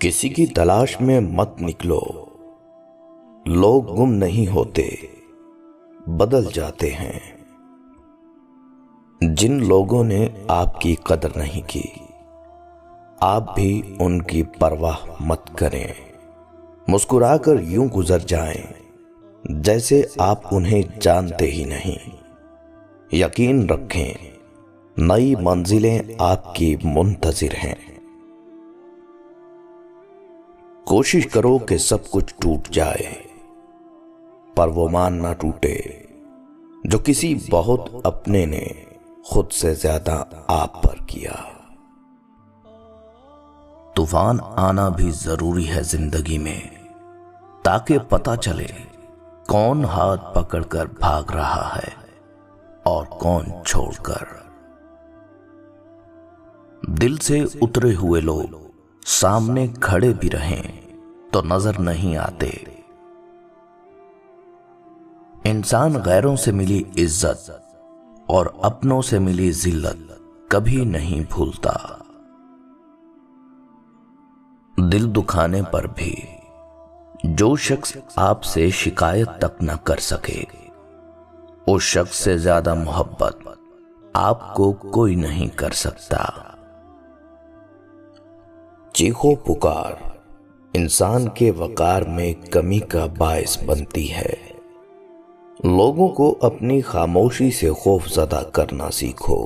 किसी की तलाश में मत निकलो। लोग गुम नहीं होते, बदल जाते हैं। जिन लोगों ने आपकी कदर नहीं की, आप भी उनकी परवाह मत करें। मुस्कुराकर यूं गुजर जाएं जैसे आप उन्हें जानते ही नहीं। यकीन रखें, नई मंजिलें आपकी मुंतजिर हैं। कोशिश करो कि सब कुछ टूट जाए, पर वो मान ना टूटे जो किसी बहुत अपने ने खुद से ज्यादा आप पर किया। तूफान आना भी जरूरी है जिंदगी में, ताकि पता चले कौन हाथ पकड़कर भाग रहा है और कौन छोड़कर। दिल से उतरे हुए लोग सामने खड़े भी रहें तो नजर नहीं आते। इंसान गैरों से मिली इज्जत और अपनों से मिली जिल्लत कभी नहीं भूलता। दिल दुखाने पर भी जो शख्स आपसे शिकायत तक न कर सके, उस शख्स से ज्यादा मोहब्बत आपको कोई नहीं कर सकता। चीखो पुकार इंसान के वकार में कमी का बायस बनती है। लोगों को अपनी खामोशी से खौफजदा करना सीखो।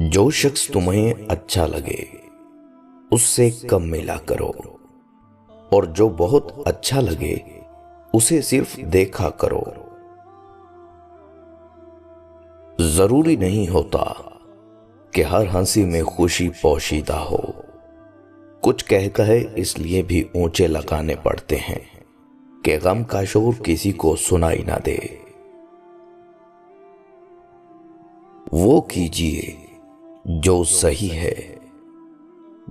जो शख्स तुम्हें अच्छा लगे उससे कम मिला करो, और जो बहुत अच्छा लगे उसे सिर्फ देखा करो। जरूरी नहीं होता कि हर हंसी में खुशी पोशीदा हो। कुछ कह कहे इसलिए भी ऊंचे लगाने पड़ते हैं कि गम का शोर किसी को सुनाई ना दे। वो कीजिए जो सही है,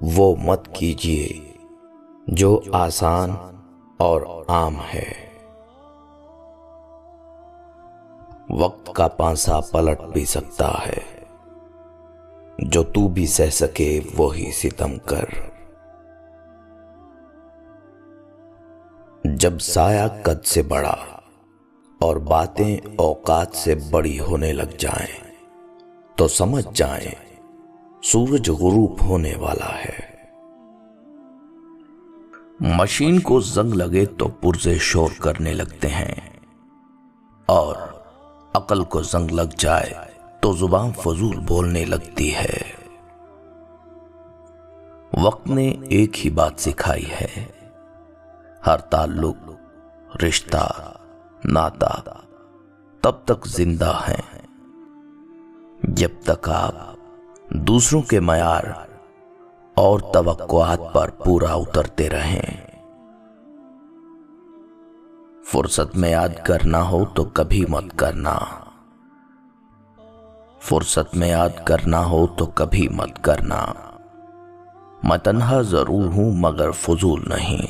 वो मत कीजिए जो आसान और आम है। वक्त का पांसा पलट भी सकता है, जो तू भी सह सके वो ही सितम कर। जब साया कद से बड़ा और बातें औकात से बड़ी होने लग जाएं, तो समझ जाएं सूरज गुरूब होने वाला है। मशीन को जंग लगे तो पुर्जे शोर करने लगते हैं, और अकल को जंग लग जाए तो जुबान फजूल बोलने लगती है। वक्त ने एक ही बात सिखाई है, हर ताल्लुक, रिश्ता, नाता तब तक जिंदा है जब तक आप दूसरों के मयार और तवक्कुआत पर पूरा उतरते रहें। फुर्सत में याद करना हो तो कभी मत करना। फुर्सत में याद करना हो तो कभी मत करना। मैं तन्हा जरूर हूं मगर फजूल नहीं।